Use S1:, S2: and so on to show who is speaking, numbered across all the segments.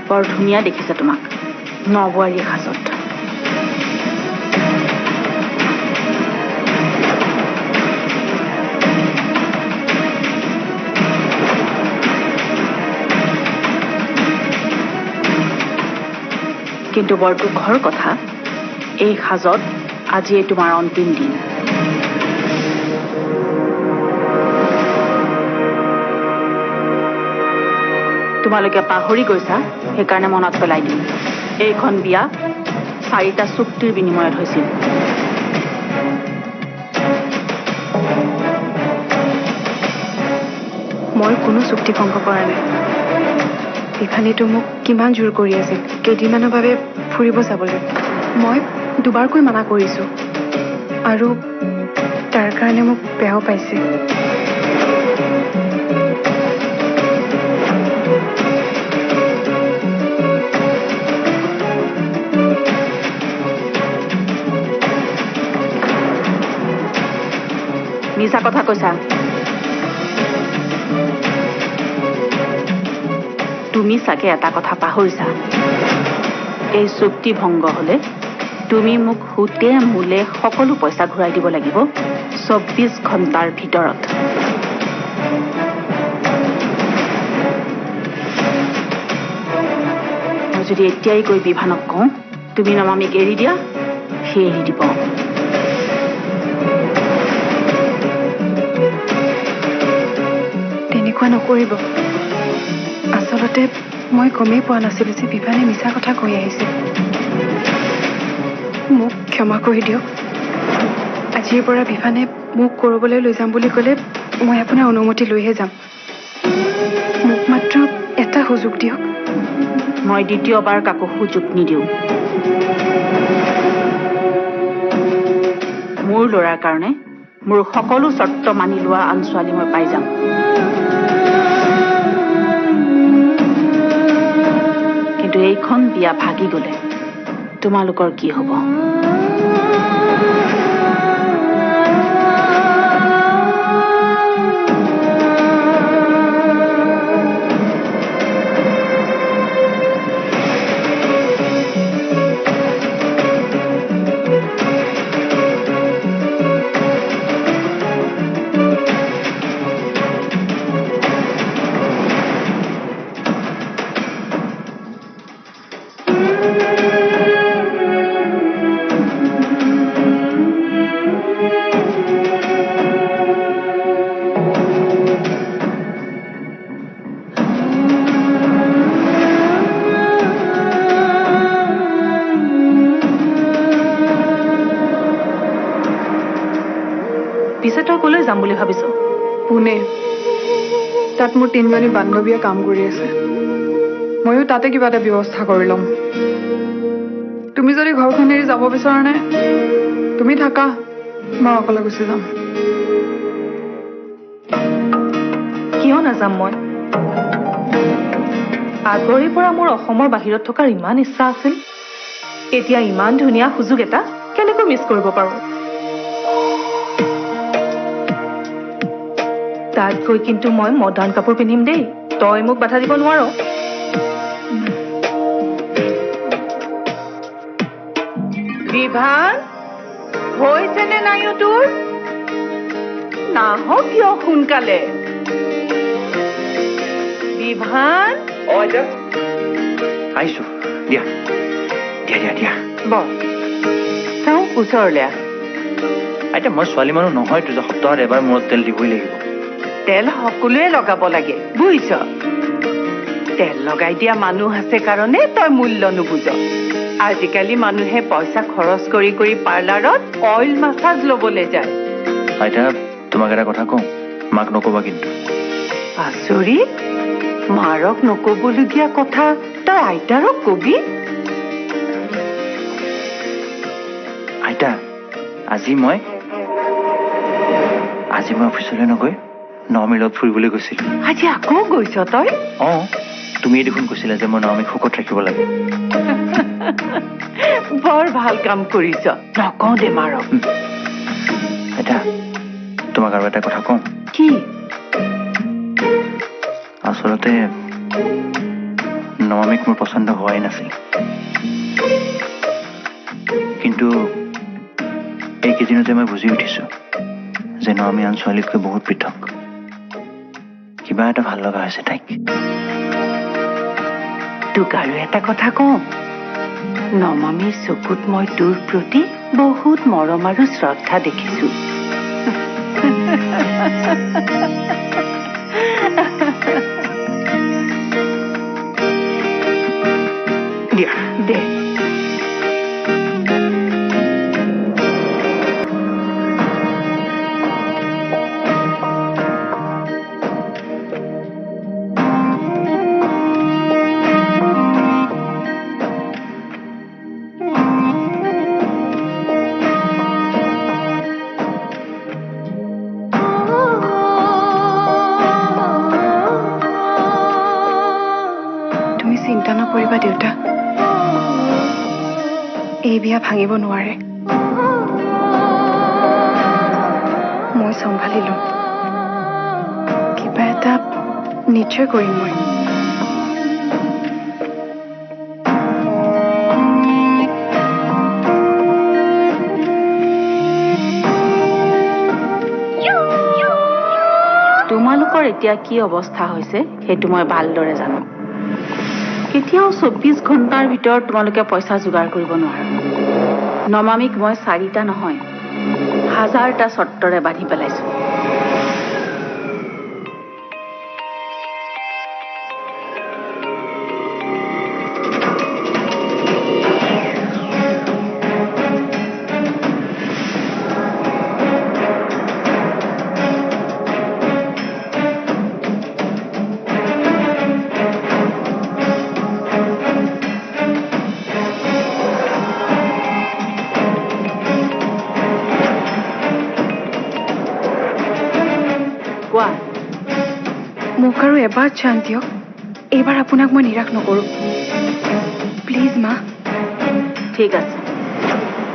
S1: বৰ ধুনীয়া দেখিছে তোমাক নবোৱাৰী সাজত। কিন্তু বৰ দুখৰ কথা, এই সাজত আজিয়ে তোমাৰ অন্তিম দিন। তোমালোকে পাহৰি গৈছা, সেইকাৰণে মনত পেলাই দিম। এইখন বিয়া 4টা চুক্তিৰ বিনিময়ত হৈছিল।
S2: মই কোনো চুক্তি ভংগ কৰা নাই। বিভানীটো মোক কিমান জোৰ কৰি আছিল কেইদিনমানৰ বাবে ফুৰিব যাবলৈ। মই দুবাৰকৈ মানা কৰিছোঁ আৰু তাৰ কাৰণে মোক বেয়াও পাইছে।
S1: মিছা কথা কৈছা। তুমি চাগে এটা কথা পাহৰিছা, এই চুক্তি ভংগ হলে তুমি মোক সুতে মূলে সকলো পইচা ঘূৰাই দিব লাগিব 24 ঘণ্টাৰ ভিতৰত। মই যদি এতিয়াই গৈ বিভানক কওঁ তুমি নমামিক এৰি দিয়া, সি এৰি দিব।
S2: তেনেকুৱা নকৰিব। আচলতে মই গমেই পোৱা নাছিলোঁ যে বিভানে মিছা কথা কৈ আহিছে। মোক ক্ষমা কৰি দিয়ক। আজিৰ পৰা বিভানে মোক কৰবলৈ লৈ যাম বুলি ক'লে মই আপোনাৰ অনুমতি লৈহে যাম। মোক মাত্ৰ এটা সুযোগ দিয়ক।
S1: মই দ্বিতীয়বাৰ কাকো সুযোগ নিদিওঁ। মোৰ ল'ৰাৰ কাৰণে মোৰ সকলো চৰ্ত মানি লোৱা আন ছোৱালী মই পাই যাম। কিন্তু এইখন বিয়া ভাগি গ'লে তোমালোকৰ কি হ'ব? পিছে তই কলৈ যাম বুলি ভাবিছ?
S2: পুনে। তাত মোৰ 3জনী বান্ধৱীয়ে কাম কৰি আছে। ময়ো তাতে কিবা এটা ব্যৱস্থা কৰি ল'ম। তুমি যদি ঘৰখন এৰি যাব বিচৰা নাই, তুমি থাকা, মই অকলে গুচি যাম।
S3: কিয় নাযাম মই? আগৰে পৰা মোৰ অসমৰ বাহিৰত থকাৰ ইমান ইচ্ছা আছিল। এতিয়া ইমান ধুনীয়া সুযোগ এটা কেনেকৈ মিছ কৰিব পাৰোঁ? তাত গৈ কিন্তু মই মডাৰ্ণ কাপোৰ পিন্ধিম দেই। তই মোক বাধা দিব নোৱাৰ। বিভান, হৈছেনে নাইও তোৰ? নাহ কিয় সোনকালে? বিভান,
S4: আহিছো। দিয়া দিয়া দিয়া দিয়া
S3: বহ চাওঁ ওচৰলৈ আহ।
S4: আইতা, মই ছোৱালী মানুহ নহয়তো যে সপ্তাহত এবাৰ মূৰত তেল দিবই লাগিব।
S3: তেল সকলোৱে লগাব লাগে, বুজিছ? তেল লগাই দিয়া মানুহ আছে কাৰণে তই মূল্য নুবুজ। আজিকালি মানুহে পইচা খৰচ কৰি কৰি পাৰ্লাৰত অইল মাছাজ ল'বলৈ যায়।
S4: আইতা, তোমাক এটা কথা কওঁ, মাক নকবা কিন্তু।
S3: আচৰিত, মাৰক নকবলগীয়া কথা তই আইতাৰক কবি?
S4: আইতা, আজি মই অফিচলৈ নগৈ 9 মিলত ফুৰিবলৈ গৈছিলো।
S3: আজি আকৌ গৈছ তই?
S4: অঁ, তুমিয়ে দেখোন কৈছিলা যে মই নমিক শকত ৰাখিব লাগে।
S3: বৰ ভাল কাম কৰিছ, নকওঁ দে মাৰক।
S4: আইতা, তোমাক আৰু এটা কথা কওঁ।
S3: কি?
S4: আচলতে নমামিক মোৰ পচন্দ হোৱাই নাছিল কিন্তু এইকেইদিনতে মই বুজি উঠিছোঁ যে নমামি আন ছোৱালীতকৈ বহুত পৃথক কিবা এটা ভাল লগা হৈছে তাইক
S3: তোক আৰু এটা কথা কওঁ নমামীৰ চকুত মই তোৰ প্ৰতি বহুত মৰম আৰু শ্ৰদ্ধা দেখিছোঁ দিয়া দে
S2: তুমি চিন্তা নকৰিবা দেউতা এই বিয়া ভাঙিব নোৱাৰে মই চম্ভালি লম কিবা এটা নিশ্চয় কৰিম মই
S1: তোমালোকৰ এতিয়া কি অৱস্থা হৈছে সেইটো মই ভালদৰে জানো কেতিয়াও 24 ঘণ্টাৰ ভিতৰত তোমালোকে পইচা যোগাৰ কৰিব নোৱাৰা নমামিক মই 4টা নহয় 1000টা চৰ্তৰে বান্ধি পেলাইছো কোৱা
S2: মোক আৰু এবাৰ চান্স দিয়ক এইবাৰ আপোনাক মই নিৰাশ নকৰোঁ প্লিজ মা
S1: ঠিক আছে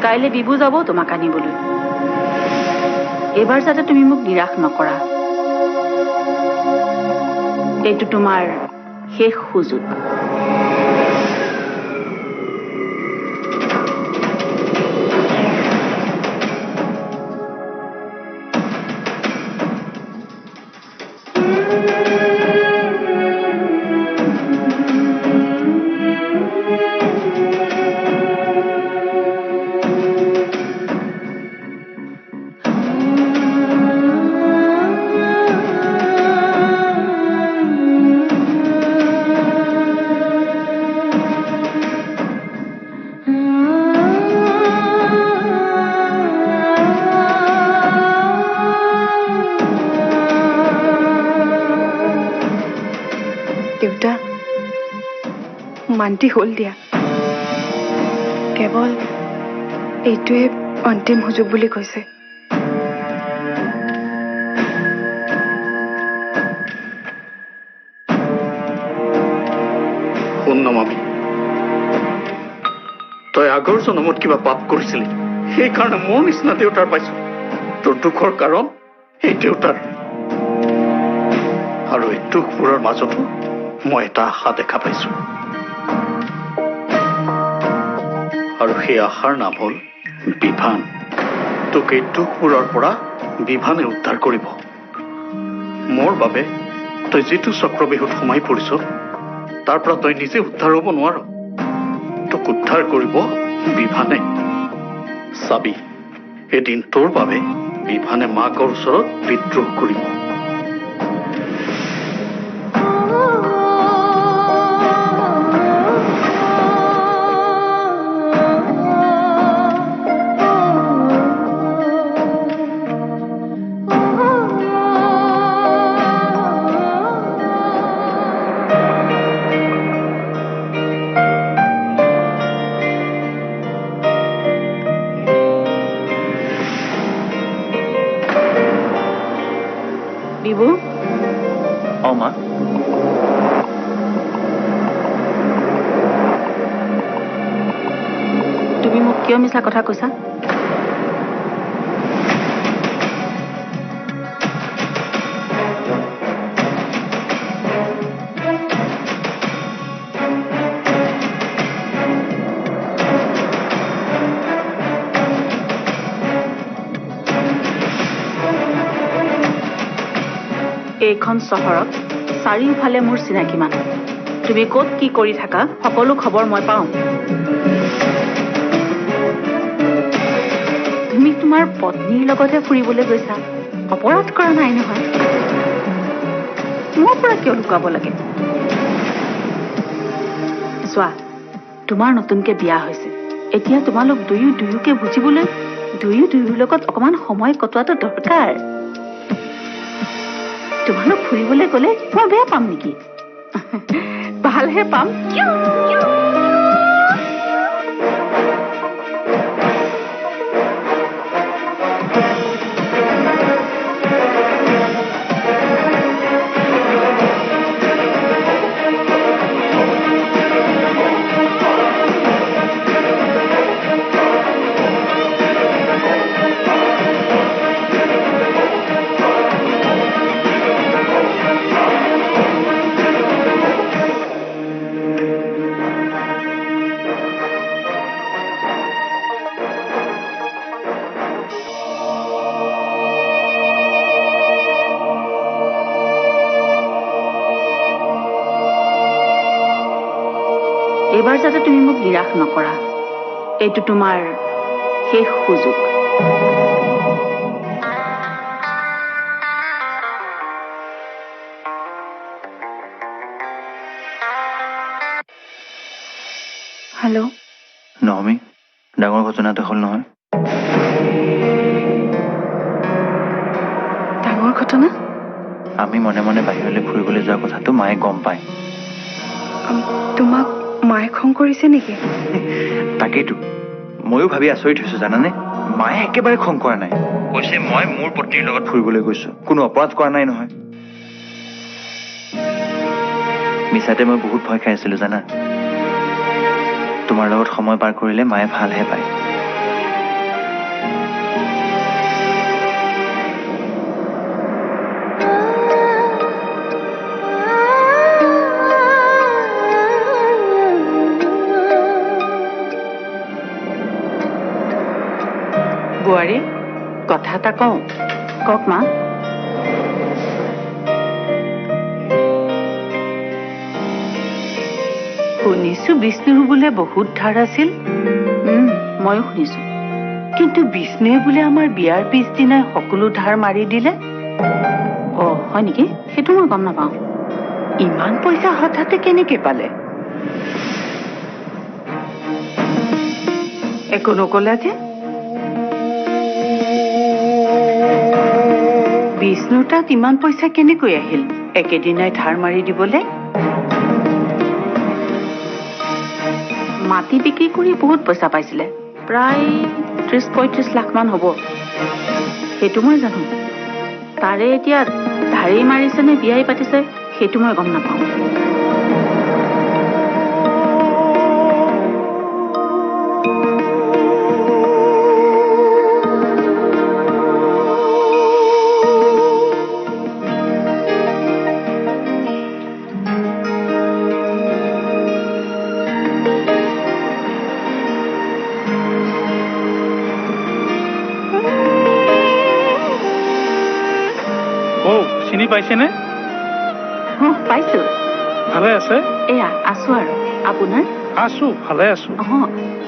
S1: কাইলৈ বিবু যাব তোমাক আনিবলৈ এইবাৰ যাতে তুমি মোক নিৰাশ নকৰা এইটো তোমাৰ শেষ সুযোগ
S2: দেউতা মান্তি হ'ল দিয়া কেৱল এইটোৱে অন্তিম সুযোগ বুলি কৈছে
S5: শুন নমামি তই আগৰ জনমত কিবা পাপ কৰিছিলি সেইকাৰণে মোৰ নিচিনা দেউতাৰ পাইছো তোৰ দুখৰ কাৰণ এই দেউতাৰ আৰু এই দুখবোৰৰ মাজতো মই এটা আশা দেখা পাইছো আৰু সেই আশাৰ নাম হ'ল বিভান তোক এই দুখবোৰৰ পৰা বিভানে উদ্ধাৰ কৰিব মোৰ বাবে তই যিটো চক্ৰবেহুত সোমাই পৰিছ তাৰ পৰা তই নিজে উদ্ধাৰ হ'ব নোৱাৰ তোক উদ্ধাৰ কৰিব বিভানে চাবি এদিন তোৰ বাবে বিভানে মাকৰ ওচৰত বিদ্ৰোহ কৰিব
S1: বিবু
S4: মা
S1: তুমি মোক কিয় মিছা কথা কৈছা এইখন চহৰত চাৰিওফালে মোৰ চিনাকি মানুহ তুমি ক'ত কি কৰি থাকা সকলো খবৰ মই পাওঁ তুমি তোমাৰ পত্নীৰ লগতে ফুৰিবলৈ গৈছা অপৰাধ কৰা নাই নহয় মোৰ পৰা কিয় লুকাব লাগে চোৱা তোমাৰ নতুনকে বিয়া হৈছে এতিয়া তোমালোক দুয়োকে বুজিবলৈ দুয়োৰ লগত অকমান সময় কটোৱাটো দৰকাৰ তোমালোক ফুৰিবলৈ গ'লে মই বেয়া পাম নেকি ভালহে পাম এইবাৰ যাতে তুমি মোক নিৰাশ নকৰা এইটো তোমাৰ শেষ সুযোগ
S2: হেল্ল'
S4: নহমি ডাঙৰ ঘটনা এটা হ'ল নহয়
S2: ডাঙৰ ঘটনা
S4: আমি মনে মনে বাহিৰলৈ ফুৰিবলৈ যোৱা কথাটো মায়ে গম পায়
S2: তোমাক মায়ে খং কৰিছে নেকি
S4: তাকেইতো ময়ো ভাবি আচৰিত হৈছো জানানে মায়ে একেবাৰে খং কৰা নাই কৈছে মই মোৰ পত্নীৰ লগত ফুৰিবলৈ গৈছো কোনো অপৰাধ কৰা নাই নহয় মিছাতে মই বহুত ভয় খাই আছিলো জানা তোমাৰ লগত সময় পাৰ কৰিলে মায়ে ভালহে পায়
S3: বোৱাৰী কথা এটা কওঁ
S1: কওক মা
S3: শুনিছো বিষ্ণুৰ বোলে বহুত ধাৰ আছিল
S1: ময়ো শুনিছো
S3: কিন্তু বিষ্ণুৱে বোলে আমাৰ বিয়াৰ পিছদিনাই সকলো ধাৰ মাৰি দিলে
S1: হয় নেকি সেইটো মই গম নাপাওঁ
S3: ইমান পইচা হঠাতে কেনেকে পালে একো নকলা যে বিষ্ণুৰ তাত ইমান পইচা কেনেকৈ আহিল একেদিনাই ধাৰ মাৰি দিবলৈ
S1: মাটি বিক্ৰী কৰি বহুত পইচা পাইছিলে প্ৰায় 30-35 লাখ মান হ'ব সেইটো মই জানো তাৰে এতিয়া ধাৰি মাৰিছে নে বিয়াই পাতিছে সেইটো মই গম নাপাওঁ
S5: চিনি পাইছেনে
S1: পাইছো
S5: ভালে আছে
S1: এয়া আছো আৰু আপোনাৰ
S5: আছো ভালে আছো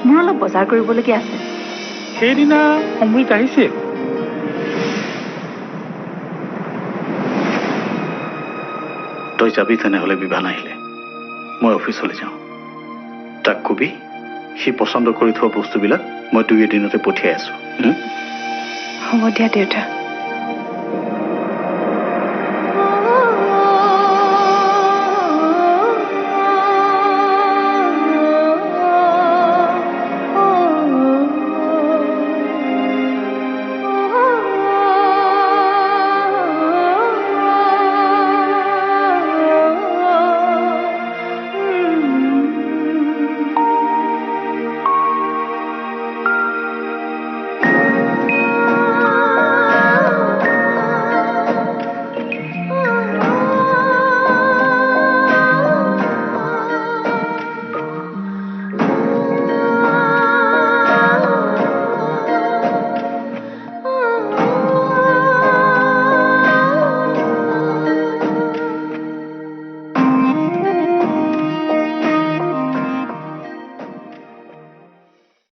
S1: মোৰ অলপ বজাৰ কৰিবলগীয়া আছে
S5: সেইদিনা অমৃত আহিছিল তই যাবি তেনেহ'লে বিভা নাহিলে মই অফিচলৈ যাওঁ তাক কবি সি পচন্দ কৰি থোৱা বস্তুবিলাক মই 2 এদিনতে পঠিয়াই আছো
S2: হ'ব দিয়া দেউতা